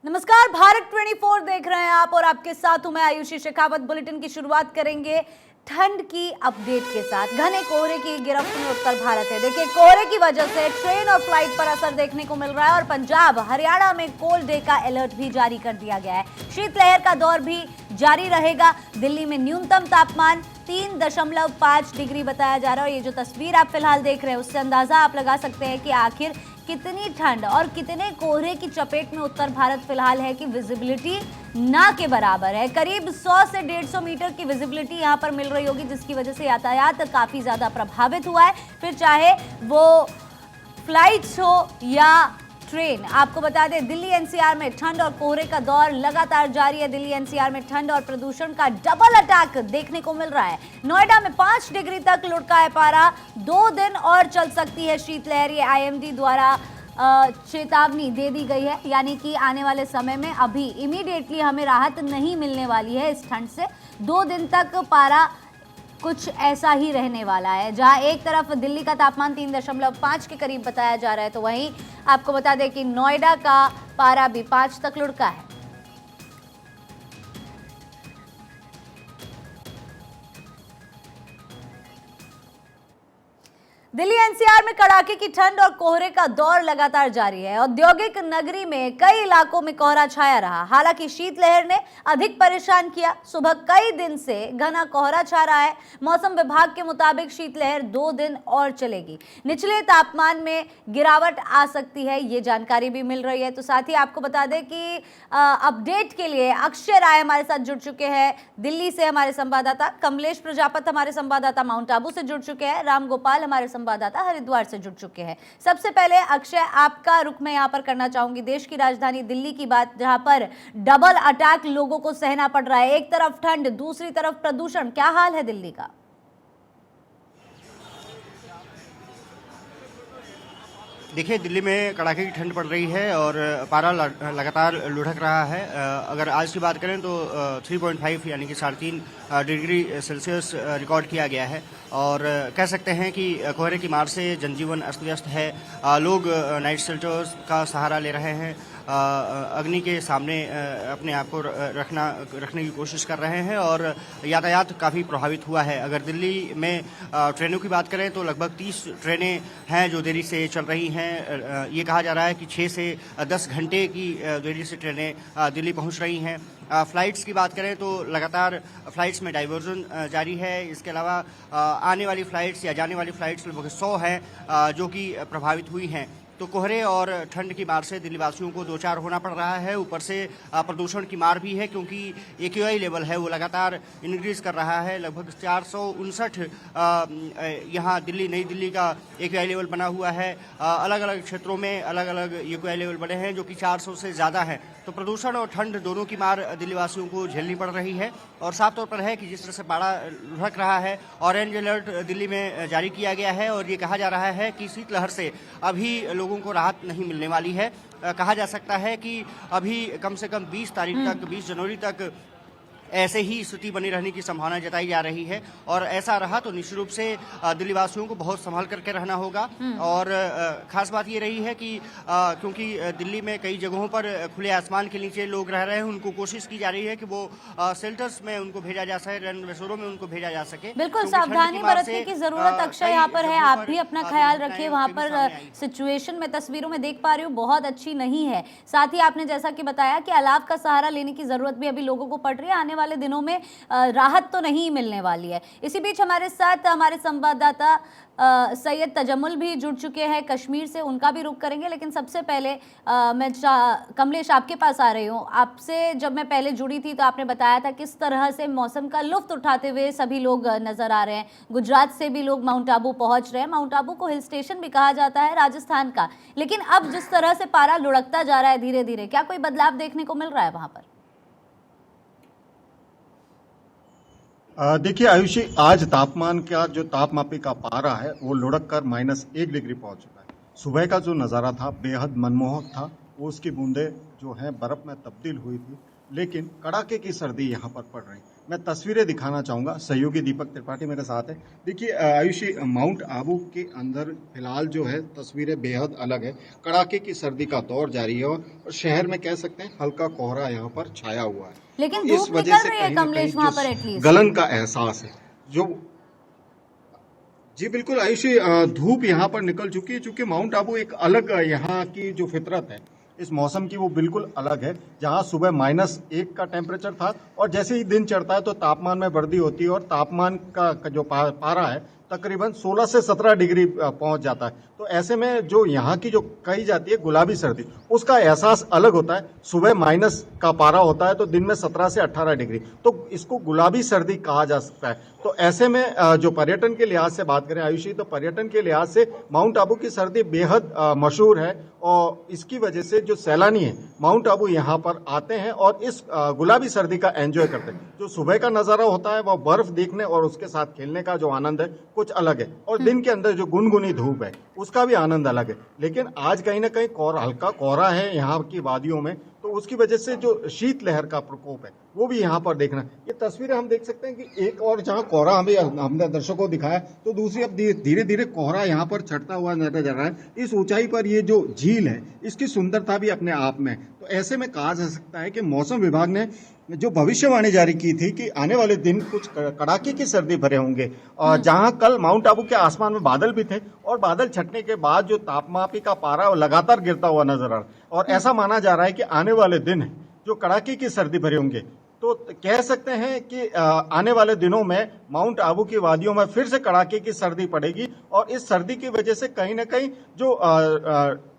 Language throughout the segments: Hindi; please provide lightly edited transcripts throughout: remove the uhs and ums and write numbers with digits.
नमस्कार, भारत 24 देख रहे हैं आप और आपके साथ हूं मैं आयुषी शेखावत। बुलेटिन की शुरुआत करेंगे ठंड की अपडेट के साथ। घने कोहरे की गिरफ्त में उत्तर भारत है। देखिए, कोहरे की वजह से ट्रेन और फ्लाइट पर असर देखने को मिल रहा है और पंजाब हरियाणा में कोल्ड डे का अलर्ट भी जारी कर दिया गया है। शीतलहर का दौर भी जारी रहेगा। दिल्ली में न्यूनतम तापमान 3.5 डिग्री बताया जा रहा है और ये जो तस्वीर आप फिलहाल देख रहे हैं उससे अंदाजा आप लगा सकते हैं कि आखिर कितनी ठंड और कितने कोहरे की चपेट में उत्तर भारत फिलहाल है कि विजिबिलिटी ना के बराबर है। करीब 100 से 150 मीटर की विजिबिलिटी यहां पर मिल रही होगी, जिसकी वजह से यातायात काफी ज्यादा प्रभावित हुआ है, फिर चाहे वो फ्लाइट्स हो या ट्रेन। आपको बता दें, दिल्ली एनसीआर में ठंड और कोहरे का दौर लगातार जारी है। दिल्ली एनसीआर में ठंड और प्रदूषण का डबल अटैक देखने को मिल रहा है। नोएडा में 5 डिग्री तक लुढ़का है पारा। 2 दिन और चल सकती है शीतलहर, ये आईएमडी द्वारा चेतावनी दे दी गई है, यानी कि आने वाले समय में अभी इमीडिएटली हमें राहत नहीं मिलने वाली है इस ठंड से। 2 दिन तक पारा कुछ ऐसा ही रहने वाला है। जहां एक तरफ दिल्ली का तापमान 3.5 के करीब बताया जा रहा है, तो वहीं आपको बता दें कि नोएडा का पारा भी 5 तक लुढ़का है। दिल्ली एनसीआर में कड़ाके की ठंड और कोहरे का दौर लगातार जारी है। औद्योगिक नगरी में कई इलाकों में कोहरा छाया रहा। हालांकि शीतलहर ने अधिक परेशान किया। सुबह कई दिन से घना कोहरा छा रहा है। मौसम विभाग के मुताबिक शीतलहर 2 दिन और चलेगी। निचले तापमान में गिरावट आ सकती है, ये जानकारी भी मिल रही है। तो साथ ही आपको बता दें कि अपडेट के लिए अक्षय राय हमारे साथ जुड़ चुके हैं दिल्ली से, हमारे संवाददाता कमलेश प्रजापत हमारे संवाददाता माउंट आबू से जुड़ चुके हैं, राम गोपाल हमारे संवाददाता हरिद्वार से जुड़ चुके हैं। सबसे पहले अक्षय, आपका रुख मैं यहां पर करना चाहूंगी देश की राजधानी दिल्ली की बात, जहां पर डबल अटैक लोगों को सहना पड़ रहा है। एक तरफ ठंड, दूसरी तरफ प्रदूषण, क्या हाल है दिल्ली का? देखिए, दिल्ली में कड़ाके की ठंड पड़ रही है और पारा लगातार लुढ़क रहा है। अगर आज की बात करें तो 3.5 यानी कि 3.5 डिग्री सेल्सियस रिकॉर्ड किया गया है और कह सकते हैं कि कोहरे की मार से जनजीवन अस्त व्यस्त है। लोग नाइट शेल्टर्स का सहारा ले रहे हैं, अग्नि के सामने अपने आप को रखने की कोशिश कर रहे हैं और यातायात काफ़ी प्रभावित हुआ है। अगर दिल्ली में ट्रेनों की बात करें तो लगभग 30 ट्रेनें हैं जो देरी से चल रही हैं। ये कहा जा रहा है कि 6 से 10 घंटे की देरी से ट्रेनें दिल्ली पहुंच रही हैं। फ़्लाइट्स की बात करें तो लगातार फ़्लाइट्स में डाइवर्जन जारी है। इसके अलावा आने वाली फ़्लाइट्स या जाने वाली फ़्लाइट्स लगभग 100 हैं जो कि प्रभावित हुई हैं। तो कोहरे और ठंड की मार से दिल्ली वासियों को दो चार होना पड़ रहा है। ऊपर से प्रदूषण की मार भी है, क्योंकि AQI लेवल है वो लगातार इंक्रीज कर रहा है। लगभग 459 यहाँ नई दिल्ली का AQI लेवल बना हुआ है। अलग अलग क्षेत्रों में अलग अलग AQI लेवल बने हैं जो कि 400 से ज़्यादा है। तो प्रदूषण और ठंड दोनों की मार दिल्ली वासियों को झेलनी पड़ रही है और साफ तौर पर है कि जिस तरह से पारा लुढ़क रहा है, ऑरेंज अलर्ट दिल्ली में जारी किया गया है और ये कहा जा रहा है कि शीतलहर से अभी लोगों को राहत नहीं मिलने वाली है। कहा जा सकता है कि अभी कम से कम 20 तारीख तक, 20 जनवरी तक ऐसे ही स्थिति बनी रहने की संभावना जताई जा रही है और ऐसा रहा तो निश्चित रूप से दिल्ली वासियों को बहुत संभल करके रहना होगा। और खास बात ये रही है कि क्योंकि दिल्ली में कई जगहों पर खुले आसमान के नीचे लोग रह रहे हैं, उनको कोशिश की जा रही है कि वो शेल्टर्स में उनको भेजा जा सके, रैन बसेरों में उनको भेजा जा सके। बिल्कुल सावधानी बरतने की जरूरत अक्षय यहाँ पर है। आप भी अपना ख्याल रखिए। वहाँ पर सिचुएशन में तस्वीरों में देख पा रही हूँ बहुत अच्छी नहीं है। साथ ही आपने जैसा कि बताया कि अलाव का सहारा लेने की जरूरत भी अभी लोगों को पड़ रही है। आने वाले दिनों में राहत तो नहीं मिलने वाली है। इसी बीच हमारे साथ हमारे संवाददाता सैयद तजम्मुल भी जुड़ चुके हैं कश्मीर से, उनका भी रुख करेंगे। लेकिन सबसे पहले मैं कमलेश आपके पास आ रही हूँ। आपसे जब मैं पहले जुड़ी थी तो आपने बताया था किस तरह से मौसम का लुत्फ उठाते हुए सभी लोग नजर आ रहे हैं। गुजरात से भी लोग माउंट आबू पहुंच रहे हैं। माउंट आबू को हिल स्टेशन भी कहा जाता है राजस्थान का, लेकिन अब जिस तरह से पारा लुढ़कता जा रहा है धीरे धीरे, क्या कोई बदलाव देखने को मिल रहा है वहां पर? देखिए आयुषी, आज तापमान का जो तापमापी का पारा है वो लुढ़क कर -1 डिग्री पहुंच चुका है। सुबह का जो नज़ारा था बेहद मनमोहक था। वो उसकी बूंदें जो हैं बर्फ में तब्दील हुई थी लेकिन कड़ाके की सर्दी यहाँ पर पड़ रही। मैं तस्वीरें दिखाना चाहूंगा, सहयोगी दीपक त्रिपाठी मेरे साथ है। देखिए आयुषी, माउंट आबू के अंदर फिलहाल जो है तस्वीरें बेहद अलग है। कड़ाके की सर्दी का दौर जारी है और शहर में कह सकते हैं हल्का कोहरा यहाँ पर छाया हुआ है। लेकिन तो इस धूप वजह निकल से रही है कहीं ना कमलेश कहीं वहां जो पर एटलीस्ट। गलन का एहसास है जो। जी बिल्कुल आयुषी, धूप यहाँ पर निकल चुकी है क्योंकि माउंट आबू एक अलग यहाँ की जो फितरत है इस मौसम की वो बिल्कुल अलग है। जहाँ सुबह -1 का टेम्परेचर था और जैसे ही दिन चढ़ता है तो तापमान में वृद्धि होती है और तापमान का जो पारा है तकरीबन 16 से 17 डिग्री पहुंच जाता है। तो ऐसे में जो यहाँ की जो कही जाती है गुलाबी सर्दी, उसका एहसास अलग होता है। सुबह माइनस का पारा होता है तो दिन में 17 से 18 डिग्री, तो इसको गुलाबी सर्दी कहा जा सकता है। तो ऐसे में जो पर्यटन के लिहाज से बात करें आयुषी, तो पर्यटन के लिहाज से माउंट आबू की सर्दी बेहद मशहूर है और इसकी वजह से जो सैलानी है माउंट आबू यहाँ पर आते हैं और इस गुलाबी सर्दी का एंजॉय करते हैं। जो सुबह का नजारा होता है वह बर्फ देखने और उसके साथ खेलने का जो आनंद है कुछ अलग है और दिन के अंदर जो गुनगुनी धूप है उसका भी आनंद अलग है। लेकिन आज कहीं ना कहीं हल्का कोहरा है यहाँ की वादियों में, तो उसकी वजह से जो शीत लहर का प्रकोप है वो भी यहाँ पर देखना। ये तस्वीरें हम देख सकते हैं कि एक और जहाँ कोहरा हमने दर्शकों को दिखाया तो दूसरी अब धीरे धीरे कोहरा यहाँ पर छटता हुआ नजर आ रहा है। इस ऊंचाई पर ये जो झील है इसकी सुंदरता भी अपने आप में। तो ऐसे में कहा जा सकता है कि मौसम विभाग ने जो भविष्यवाणी जारी की थी कि आने वाले दिन कुछ कड़ाके की सर्दी भरे होंगे, और जहां कल माउंट आबू के आसमान में बादल भी थे और बादल छटने के बाद जो तापमापी का पारा लगातार गिरता हुआ नजर आ रहा है और ऐसा माना जा रहा है कि आने वाले दिन जो कड़ाके की सर्दी भरे होंगे। तो कह सकते हैं कि आने वाले दिनों में माउंट आबू की वादियों में फिर से कड़ाके की सर्दी पड़ेगी और इस सर्दी की वजह से कहीं ना कहीं जो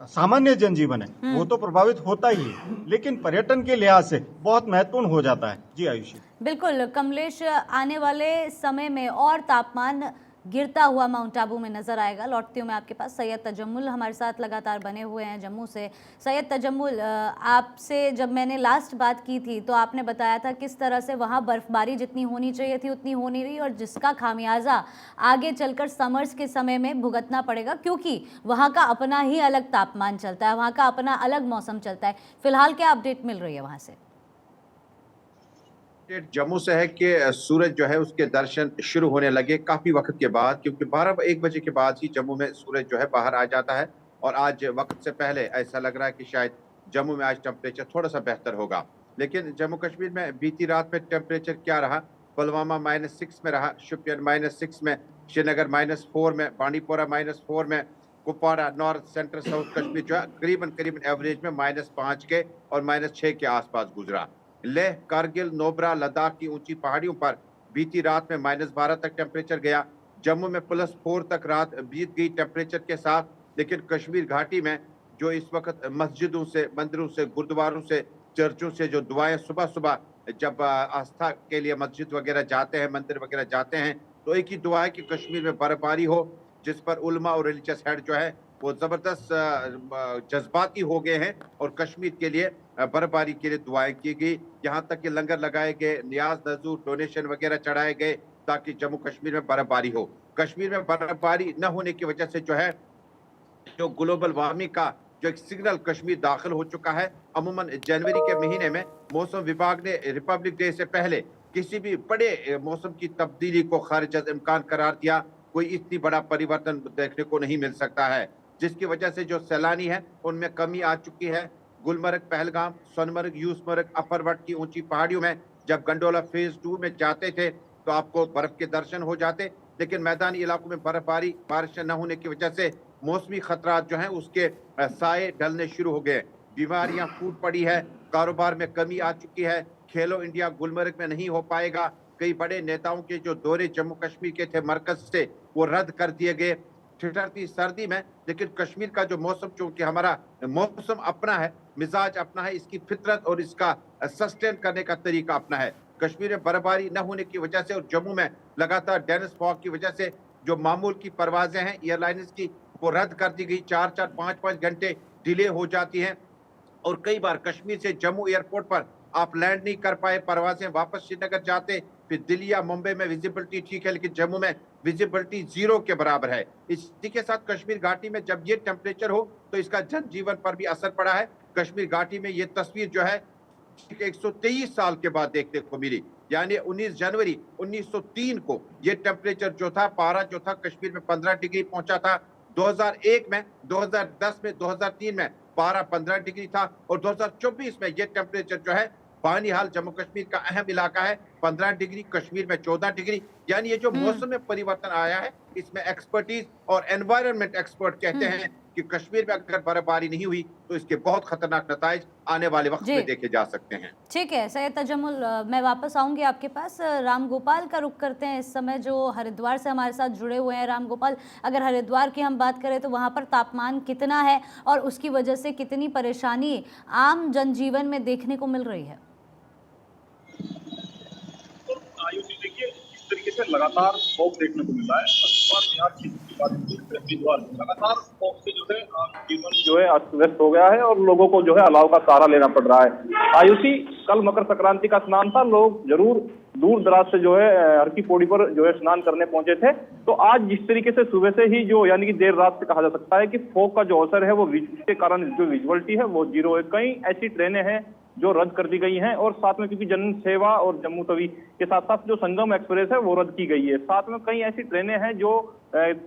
सामान्य जनजीवन है वो तो प्रभावित होता ही है, लेकिन पर्यटन के लिहाज से बहुत महत्वपूर्ण हो जाता है। जी आयुषी। बिल्कुल कमलेश, आने वाले समय में और तापमान गिरता हुआ माउंट आबू में नजर आएगा। लौटती हूँ मैं आपके पास। सैयद तजम्मुल हमारे साथ लगातार बने हुए हैं जम्मू से। सैयद तजम्मुल, आपसे जब मैंने लास्ट बात की थी तो आपने बताया था किस तरह से वहाँ बर्फबारी जितनी होनी चाहिए थी उतनी हो नहीं रही और जिसका खामियाजा आगे चलकर समर्स के समय में भुगतना पड़ेगा, क्योंकि वहाँ का अपना ही अलग तापमान चलता है, वहाँ का अपना अलग मौसम चलता है। फिलहाल क्या अपडेट मिल रही है वहाँ से? जम्मू से है कि सूरज जो है उसके दर्शन शुरू होने लगे काफी वक्त के बाद, क्योंकि 12-1 बजे के बाद ही जम्मू में सूरज जो है बाहर आ जाता है और आज वक्त से पहले ऐसा लग रहा है कि शायद जम्मू में आज टेम्परेचर थोड़ा सा बेहतर होगा। लेकिन जम्मू कश्मीर में बीती रात में टेम्परेचर क्या रहा? पुलवामा -6 में रहा, शोपियान -6 में, श्रीनगर -4 में, बांडीपोरा -4 में, Kupwara north central south Kashmir जो है करीबन एवरेज में -5 के और -6 के आसपास गुजरा। लेह, कारगिल, नोबरा, लद्दाख की ऊंची पहाड़ियों पर बीती रात में -12 तक टेम्परेचर गया। जम्मू में +4 तक रात बीत गई टेम्परेचर के साथ। लेकिन कश्मीर घाटी में जो इस वक्त मस्जिदों से, मंदिरों से, गुरुद्वारों से, चर्चों से जो दुआएं सुबह सुबह जब आस्था के लिए मस्जिद वगैरह जाते हैं, मंदिर वगैरह जाते हैं, तो एक ही दुआ है कि कश्मीर में बर्फबारी हो, जिस पर उलमा और रिलीजियस हेड जो है वो जबरदस्त जज्बाती हो गए हैं और कश्मीर के लिए बर्फबारी के लिए दुआएं की गई। यहाँ तक कि लंगर लगाए गए, नियाज नजूर, डोनेशन वगैरह चढ़ाए गए ताकि जम्मू कश्मीर में बर्फबारी हो। कश्मीर में बर्फबारी न होने की वजह से जो है जो ग्लोबल वार्मिंग का जो एक सिग्नल कश्मीर दाखिल हो चुका है। अमूमन जनवरी के महीने में मौसम विभाग ने रिपब्लिक डे से पहले किसी भी बड़े मौसम की तब्दीली को खारिज इम्कान करार दिया। कोई इतनी बड़ा परिवर्तन देखने को नहीं मिल सकता है, जिसकी वजह से जो सैलानी है उनमें कमी आ चुकी है। गुलमर्ग, पहलगाम, सोनमर्ग, यूसमर्ग, अफरवट की ऊंची पहाड़ियों में जब गंडोला फेज 2 में जाते थे तो आपको बर्फ के दर्शन हो जाते, लेकिन मैदानी इलाकों में बर्फबारी, बारिश न होने की वजह से मौसमी खतरात जो हैं उसके साए ढलने शुरू हो गए। बीमारियां फूट पड़ी है, कारोबार में कमी आ चुकी है। खेलो इंडिया गुलमर्ग में नहीं हो पाएगा। कई बड़े नेताओं के जो दौरे जम्मू कश्मीर के थे मरकज से वो रद्द कर दिए गए। ठिठुरती सर्दी में, लेकिन कश्मीर का जो मौसम, चूंकि हमारा मौसम अपना है, मिजाज अपना है, इसकी फितरत और इसका सस्टेन करने का तरीका अपना है। कश्मीर में बर्फबारी न होने की वजह से और जम्मू में लगातार डेंस फॉग की वजह से जो मामूल की परवाजें हैं एयरलाइंस की वो रद्द कर दी गई। 4-4, 5-5 घंटे डिले हो जाती हैं और कई बार कश्मीर से जम्मू एयरपोर्ट पर आप लैंड नहीं कर पाए, परवाजें वापस श्रीनगर जाते, फिर दिल्ली या मुंबई में विजिबिलिटी ठीक है लेकिन जम्मू में विजिबिलिटी 0 के बराबर है। इसी के साथ कश्मीर घाटी में जब ये टेम्परेचर हो तो इसका जनजीवन पर भी असर पड़ा है। कश्मीर घाटी में ये तस्वीर जो है 123 साल के बाद देखने को मिली। यानी 19 जनवरी 1903 को ये टेम्परेचर जो था, पारा जो था कश्मीर में 15 डिग्री पहुंचा था। 2001 में, 2010 में, 2003 में पारा 15 डिग्री था और 2024 में ये टेम्परेचर जो है, बानिहाल जम्मू कश्मीर का अहम इलाका है, 15 डिग्री, कश्मीर में 14 डिग्री। यानी ये जो मौसम में परिवर्तन आया है, इसमें एक्सपर्टीज और एनवायरनमेंट एक्सपर्ट कहते हैं कि कश्मीर में अगर बर्फबारी नहीं हुई तो इसके बहुत खतरनाक नताइज आने वाले वक्त में देखे जा सकते हैं। ठीक है सैयद तजम्मुल, मैं वापस आऊंगी आपके पास। राम गोपाल का रुख करते हैं इस समय, जो हरिद्वार से हमारे साथ जुड़े हुए हैं। राम गोपाल, अगर हरिद्वार की हम बात करें तो वहाँ पर तापमान कितना है और उसकी वजह से कितनी परेशानी आम जनजीवन में देखने को मिल रही है? आयुषी, देखिए इस तरीके से लगातार फॉग देखने को मिल रहा है। लगातार फॉग से जो है जीवन जो है अस्त व्यस्त हो गया है और लोगों को जो है अलाव का सहारा लेना पड़ रहा है। आयुषी, कल मकर संक्रांति का स्नान था, लोग जरूर दूर दराज से जो है हर की पौड़ी पर जो है स्नान करने पहुंचे थे। तो आज जिस तरीके से सुबह से ही जो यानी कि देर रात से कहा जा सकता है कि फॉग का जो असर है वो इसके कारण जो विजुअलिटी है वो जीरो है। कई ऐसी ट्रेनें हैं जो रद्द कर दी गई हैं और साथ में क्योंकि जन सेवा और जम्मू तवी के साथ साथ जो संगम एक्सप्रेस है वो रद्द की गई है। साथ में कई ऐसी ट्रेनें हैं जो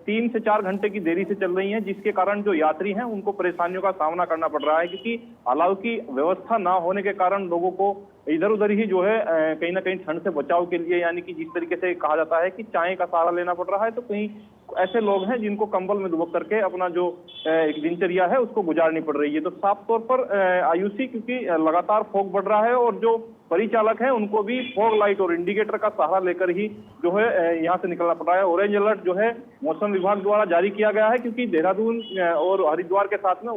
3 से 4 घंटे की देरी से चल रही हैं, जिसके कारण जो यात्री हैं उनको परेशानियों का सामना करना पड़ रहा है, क्योंकि अलाव की व्यवस्था ना होने के कारण लोगों को इधर उधर ही जो है कहीं ना कहीं ठंड से बचाव के लिए, यानी कि जिस तरीके से कहा जाता है कि चाय का सहारा लेना पड़ रहा है, तो कहीं ऐसे लोग हैं जिनको कंबल में दुबक करके अपना जो एक दिनचर्या है उसको गुजारनी पड़ रही है। तो साफ तौर पर आयुषी, क्योंकि लगातार फॉग बढ़ रहा है और जो परिचालक है उनको भी फॉग लाइट और इंडिकेटर का सहारा लेकर ही जो है यहाँ से निकलना पड़ रहा है। ऑरेंज अलर्ट जो है मौसम विभाग द्वारा जारी किया गया है, क्योंकि देहरादून और हरिद्वार के साथ में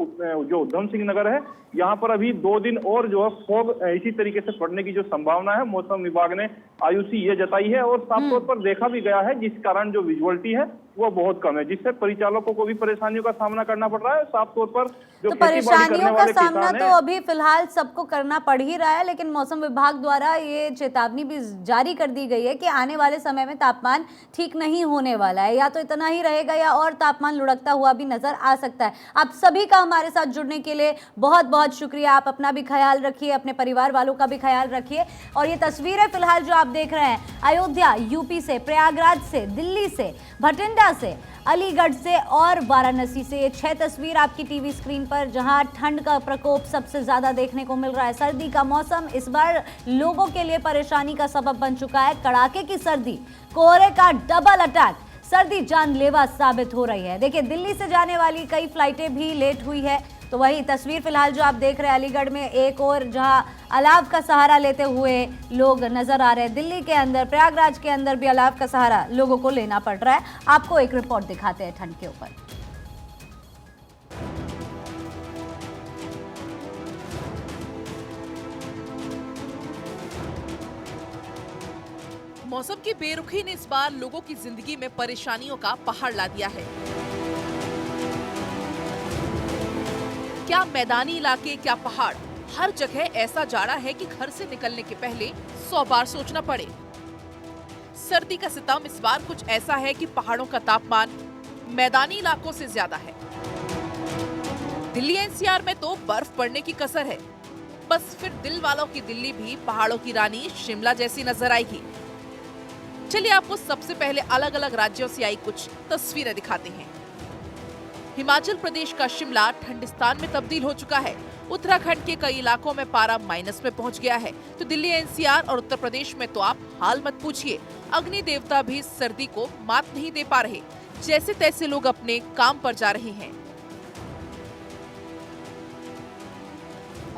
जो उधम सिंह नगर है, यहाँ पर अभी 2 दिन और जो है फॉग इसी तरीके से पड़ने की जो संभावना है मौसम विभाग ने आयुषी ये जताई है। और साफ तौर पर देखा भी गया है, जिस कारण जो विजुअलिटी है वो बहुत कम है, जिससे परिचालकों को भी परेशानियों का सामना करना पड़ रहा है। साफ तौर पर जो तो परेशानियों का सामना तो अभी फिलहाल सबको करना पड़ ही रहा है, लेकिन मौसम विभाग द्वारा ये चेतावनी भी जारी कर दी गई है कि आने वाले समय में तापमान ठीक नहीं होने वाला है, या तो इतना ही रहेगा या और तापमान लुढ़कता हुआ भी नजर आ सकता है। आप सभी का हमारे साथ जुड़ने के लिए बहुत बहुत शुक्रिया। आप अपना भी ख्याल रखिए, अपने परिवार वालों का भी ख्याल रखिए। और ये तस्वीरें फिलहाल जो आप देख रहे हैं, अयोध्या यूपी से, प्रयागराज से, दिल्ली से, भटिंडा से, अलीगढ़ से और वाराणसी से, ये 6 तस्वीर आपकी टीवी स्क्रीन पर, जहां ठंड का प्रकोप सबसे ज्यादा देखने को मिल रहा है। सर्दी का मौसम इस बार लोगों के लिए परेशानी का सबब बन चुका है। कड़ाके की सर्दी, कोहरे का डबल अटैक, सर्दी जानलेवा साबित हो रही है। देखिए, दिल्ली से जाने वाली कई फ्लाइटें भी लेट हुई है। तो वही तस्वीर फिलहाल जो आप देख रहे हैं, अलीगढ़ में एक और जहां अलाव का सहारा लेते हुए लोग नजर आ रहे हैं, दिल्ली के अंदर, प्रयागराज के अंदर भी अलाव का सहारा लोगों को लेना पड़ रहा है। आपको एक रिपोर्ट दिखाते हैं ठंड के ऊपर। मौसम की बेरुखी ने इस बार लोगों की जिंदगी में परेशानियों का पहाड़ ला दिया है। क्या मैदानी इलाके, क्या पहाड़, हर जगह ऐसा जाड़ा है कि घर से निकलने के पहले 100 बार सोचना पड़े। सर्दी का सितम इस बार कुछ ऐसा है कि पहाड़ों का तापमान मैदानी इलाकों से ज्यादा है। दिल्ली एनसीआर में तो बर्फ पड़ने की कसर है। बस फिर दिल वालों की दिल्ली भी पहाड़ों की रानी शिमला जैसी नजर आएगी। चलिए आपको सबसे पहले अलग अलग राज्यों से आई कुछ तस्वीरें दिखाते हैं। हिमाचल प्रदेश का शिमला ठंडिस्तान में तब्दील हो चुका है। उत्तराखंड के कई इलाकों में पारा माइनस में पहुंच गया है। तो दिल्ली एनसीआर और उत्तर प्रदेश में तो आप हाल मत पूछिए। अग्नि देवता भी सर्दी को मात नहीं दे पा रहे। जैसे तैसे लोग अपने काम पर जा रहे हैं।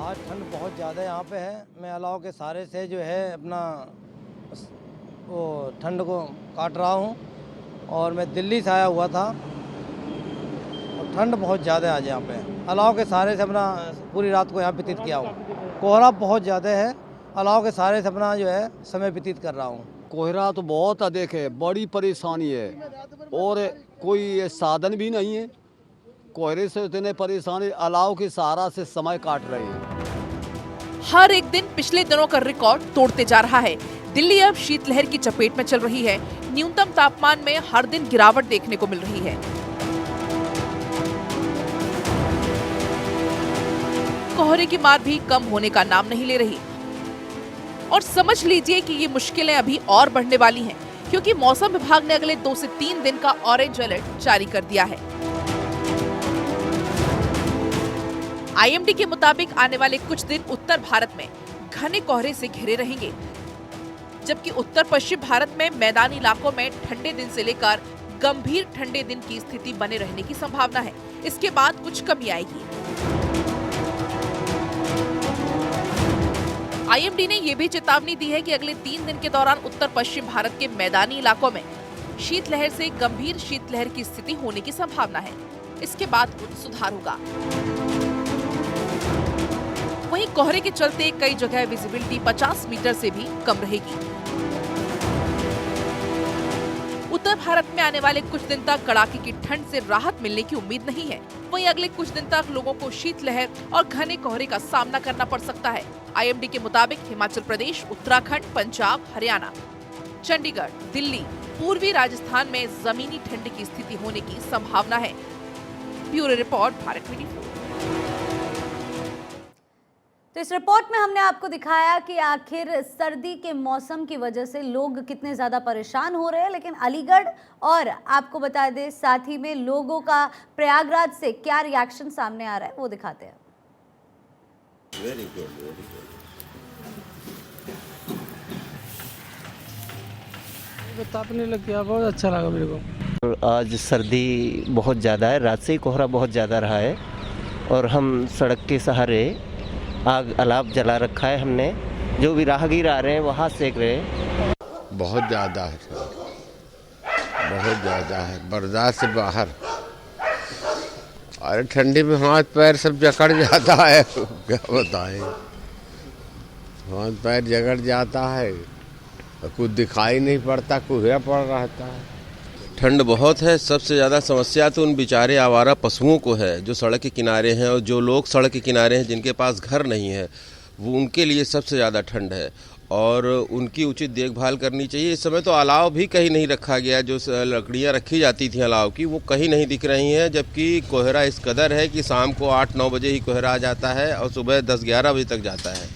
आज ठंड बहुत ज़्यादा यहाँ पे है। मैं अलाव के सहारे से जो है अपना वो ठंड को काट रहा हूँ। और मैं दिल्ली से आया हुआ था और ठंड बहुत ज़्यादा है आज यहाँ पे। अलाव के सहारे से अपना पूरी रात को यहाँ व्यतीत किया हूँ। कोहरा बहुत ज़्यादा है, अलाव के सहारे से अपना जो है समय व्यतीत कर रहा हूँ। कोहरा तो बहुत अधिक है, बड़ी परेशानी है और कोई साधन भी नहीं है। कोहरे से इतने परेशानी, अलाव के सहारा से समय काट रहे हैं। हर एक दिन पिछले दिनों का रिकॉर्ड तोड़ते जा रहा है। दिल्ली अब शीतलहर की चपेट में चल रही है। न्यूनतम तापमान में हर दिन गिरावट देखने को मिल रही है। कोहरे की मार भी कम होने का नाम नहीं ले रही। और समझ लीजिए कि ये मुश्किलें अभी और बढ़ने वाली हैं, क्योंकि मौसम विभाग ने अगले 2 से 3 दिन का ऑरेंज अलर्ट जारी कर दिया है। आईएमडी के मुताबिक आने वाले कुछ दिन उत्तर भारत में घने कोहरे से घिरे रहेंगे, जबकि उत्तर पश्चिम भारत में मैदानी इलाकों में ठंडे दिन से लेकर गंभीर ठंडे दिन की स्थिति बने रहने की संभावना है। इसके बाद कुछ कमी आएगी। आईएमडी ने यह भी चेतावनी दी है कि अगले 3 दिन के दौरान उत्तर पश्चिम भारत के मैदानी इलाकों में शीतलहर से गंभीर शीतलहर की स्थिति होने की संभावना है। इसके बाद कुछ सुधार होगा। वहीं कोहरे के चलते कई जगह विजिबिलिटी 50 मीटर से भी कम रहेगी। उत्तर भारत में आने वाले कुछ दिन तक कड़ाके की ठंड से राहत मिलने की उम्मीद नहीं है। वहीं अगले कुछ दिन तक लोगों को शीतलहर और घने कोहरे का सामना करना पड़ सकता है। आईएमडी के मुताबिक हिमाचल प्रदेश, उत्तराखंड, पंजाब, हरियाणा, चंडीगढ़, दिल्ली, पूर्वी राजस्थान में जमीनी ठंड की स्थिति होने की संभावना है। Bureau report, Bharat 24। तो इस रिपोर्ट में हमने आपको दिखाया कि आखिर सर्दी के मौसम की वजह से लोग कितने ज़्यादा परेशान हो रहे हैं, लेकिन अलीगढ़ और आपको बता दें साथ ही में लोगों का प्रयागराज से क्या रिएक्शन सामने आ रहा है वो दिखाते हैं। Very good, very good. तापने लग गया, बहुत अच्छा लगा मेरे को। आज सर्दी बहुत ज़्यादा है, रात से ही कोहरा बहुत ज़्यादा रहा है और हम सड़क के सहारे आग अलाव जला रखा है हमने। जो भी राहगीर आ रहे हैं वो हाथ सेक रहे हैं। बहुत ज़्यादा है, बहुत ज़्यादा है, बर्दाश्त से बाहर। अरे ठंडी में हाथ पैर सब जकड़ जाता है, क्या बताएं, हाथ पैर जकड़ जाता है, कुछ दिखाई नहीं पड़ता, कोहरा पड़ रहता है। ठंड बहुत है। सबसे ज़्यादा समस्या तो उन बेचारे आवारा पशुओं को है जो सड़क के किनारे हैं, और जो लोग सड़क के किनारे हैं जिनके पास घर नहीं है, वो उनके लिए सबसे ज़्यादा ठंड है और उनकी उचित देखभाल करनी चाहिए। इस समय तो अलाव भी कहीं नहीं रखा गया, जो लकड़ियाँ रखी जाती थी अलाव की वो कहीं नहीं दिख रही हैं, जबकि कोहरा इस कदर है कि शाम को 8-9 बजे ही कोहरा आ जाता है और सुबह 10-11 बजे तक जाता है।